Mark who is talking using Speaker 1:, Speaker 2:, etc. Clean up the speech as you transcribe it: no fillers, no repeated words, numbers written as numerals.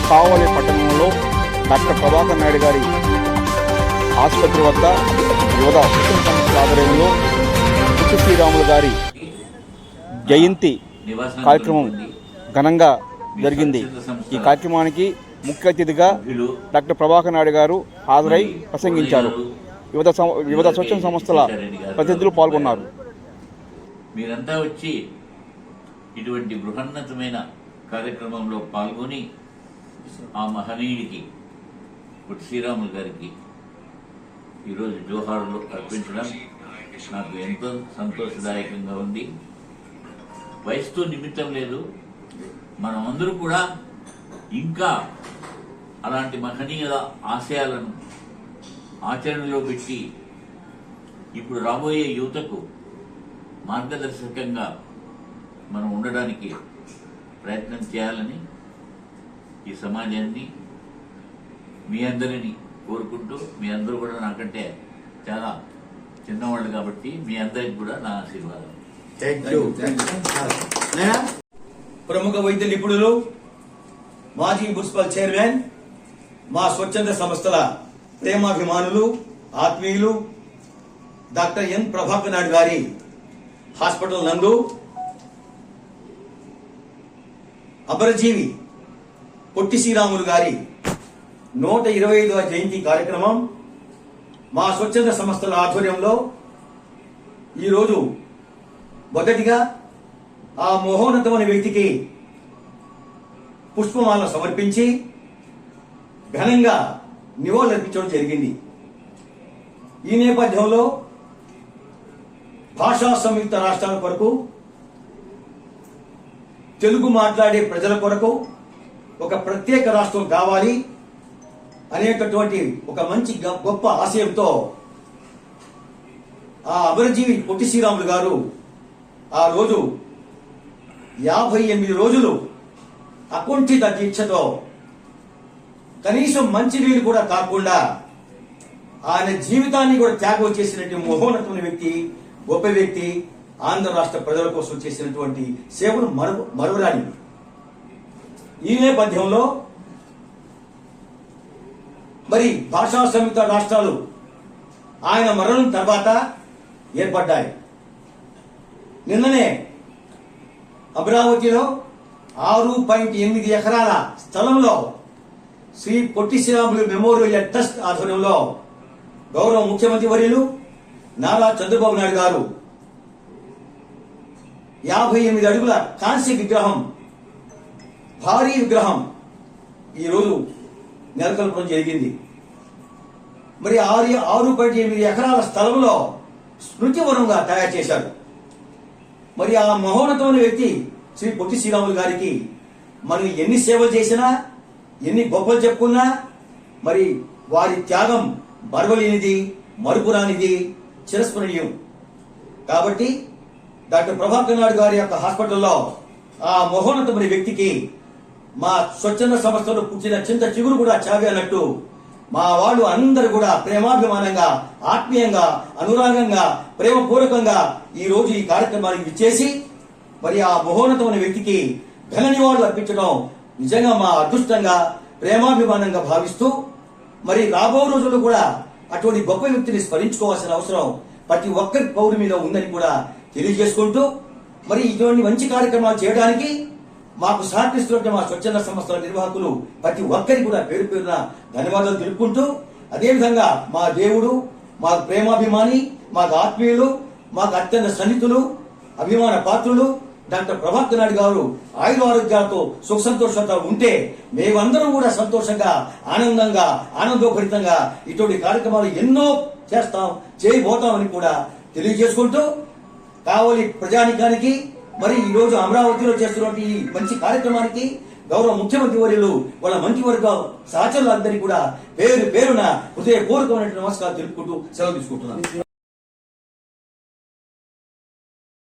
Speaker 1: కావలి పట్టణంలో డాక్టర్ ప్రభాకర్ నాయుడు గారి ఆసుపత్రి వద్ద యువత శిక్షణ సంస్థల ఆధ్వర్యంలో పుట్టి శ్రీరాములు గారి జయంతి కార్యక్రమం ఘనంగా జరిగింది. ఈ కార్యక్రమానికి ముఖ్య అతిథిగా డాక్టర్ ప్రభాకర్ నాయుడు గారు హాజరై ప్రసంగించారు. వివిధ స్వచ్ఛంద సంస్థల ప్రతినిధులు పాల్గొన్నారు.
Speaker 2: మీరంతా వచ్చి ఇటువంటి బృహన్నతమైన కార్యక్రమంలో పాల్గొని ఆ మహనీయుడికి పుట్టి శ్రీరాములు గారికి ఈరోజు జోహారులు అర్పించడం నాకు ఎంతో సంతోషదాయకంగా ఉంది. వయసుతో నిమిత్తం లేదు, మనమందరూ కూడా ఇంకా అలాంటి మహనీయుల ఆశయాలను ఆచరణలో పెట్టి ఇప్పుడు రాబోయే యువతకు మార్గదర్శకంగా మనం ఉండడానికి ప్రయత్నం చేయాలని ఈ సమాజాన్ని మీ అందరినీ కోరుకుంటూ, మీ అందరూ కూడా నాకంటే చాలా చిన్నవాళ్ళు కాబట్టి మీ అందరికి కూడా నా ఆశీర్వాదం.
Speaker 3: ప్రముఖ వైద్య నిపుణులు, మాజీ మున్సిపల్ చైర్మన్, మా స్వచ్ఛంద సంస్థల ప్రేమాభిమానులు, ఆత్మీయులు డాక్టర్ ఎన్ ప్రభాకర్ నాయుడు గారి హాస్పిటల్ నందు అమరజీవి పొట్టి శ్రీరాములు గారి 125వ జయంతి కార్యక్రమం మా స్వచ్ఛంద సంస్థల ఆధ్వర్యంలో ఈరోజు మొదటిగా ఆ మహోన్నతమైన వ్యక్తికి పుష్పమాల సమర్పించి ఘనంగా నివాళులర్పించడం జరిగింది. ఈ నేపథ్యంలో భాషా సంయుక్త రాష్ట్రాల కొరకు, తెలుగు మాట్లాడే ప్రజల కొరకు ఒక ప్రత్యేక రాష్ట్రం కావాలి అనేటటువంటి ఒక మంచి గొప్ప ఆశయంతో ఆ అమరజీవి పొట్టి శ్రీరాములు గారు ఆ రోజు 58 రోజులు అకుంఠిత దీక్షతో కనీసం మంచినీళ్ళు కూడా కాకుండా ఆయన జీవితాన్ని కూడా త్యాగం చేసినటువంటి మహోన్నతమైన వ్యక్తి, గొప్ప వ్యక్తి, ఆంధ్ర రాష్ట్ర ప్రజల కోసం చేసినటువంటి సేవలు మరువరాని. ఈ నేపథ్యంలో మరి భాషా సంయుక్త రాష్ట్రాలు ఆయన మరణం తర్వాత ఏర్పడ్డాయి. నిన్ననే అమరావతిలో 6.8 ఎకరాల స్థలంలో శ్రీ పొట్టి శ్రీరాములు మెమోరియల్ ట్రస్ట్ ఆధ్వర్యంలో గౌరవ ముఖ్యమంత్రి వర్యులు నారా చంద్రబాబు నాయుడు గారు 58 అడుగుల కాంస్య విగ్రహం, భారీ విగ్రహం ఈరోజు నెలకొల్పడం జరిగింది. మరి 6.8 ఎకరాల స్థలంలో స్మృతివనంగా తయారు చేశారు. మరి ఆ మహోన్నతమైన వ్యక్తి శ్రీ పొట్టి శ్రీరాములు గారికి మనం ఎన్ని సేవలు చేసినా, ఎన్ని గొప్పలు చెప్పుకున్నా మరి వారి త్యాగం మరవలేనిది, మరుపురానిది, చిరస్మరణీయం. కాబట్టి డాక్టర్ ప్రభాకర్ నాయుడు గారి యొక్క హాస్పిటల్లో ఆ మహోన్నతమైన వ్యక్తికి మా స్వచ్ఛంద సంస్థలో పుట్టిన చింత చిగురు కూడా చావి అన్నట్టు మా వాళ్ళు అందరూ కూడా ప్రేమాభిమానంగా, ఆత్మీయంగా, అనురాగంగా, ప్రేమపూర్వకంగా ఈ రోజు ఈ కార్యక్రమానికి విచ్చేసి మరి ఆ మహోన్నతమైన వ్యక్తికి ఘన నివాళులు అర్పించడం నిజంగా మా అదృష్టంగా, ప్రేమాభిమానంగా భావిస్తూ మరి రాబో రోజుల్లో కూడా అటువంటి గొప్ప వ్యక్తిని స్మరించుకోవాల్సిన అవసరం ప్రతి ఒక్కరి పౌరు మీద ఉందని కూడా తెలియజేసుకుంటూ మరి ఇటువంటి మంచి కార్యక్రమాలు చేయడానికి మాకు సహకరిస్తున్న మా స్వచ్ఛంద సంస్థల నిర్వాహకులు ప్రతి ఒక్కరికి కూడా పేరు పేరున ధన్యవాదాలు తెలుపుకుంటూ, అదేవిధంగా మా దేవుడు, మాకు ప్రేమాభిమాని, మాకు ఆత్మీయులు, మాకు అత్యంత సన్నిహితులు, అభిమాన పాత్రులు డాక్టర్ ప్రభాకర్ నాయుడు గారు ఆయుర ఆరోగ్యాలతో సుఖ సంతోషంతో ఉంటే మేమందరం కూడా సంతోషంగా, ఆనందంగా, ఆనందోభరితంగా ఇటువంటి కార్యక్రమాలు ఎన్నో చేస్తాం, చేయబోతామని కూడా తెలియజేసుకుంటూ కావలి ప్రజానికానికి మరి ఈ రోజు అమరావతిలో చేస్తున్నటువంటి ఈ మంచి కార్యక్రమానికి గౌరవ ముఖ్యమంత్రి వర్యులు, వాళ్ళ మంత్రివర్గ సహచరులందరికీ కూడా పేరు పేరున హృదయపూర్వకమైన నమస్కారాలు తెలుపుకుంటూ సెలవు తీసుకుంటున్నాను.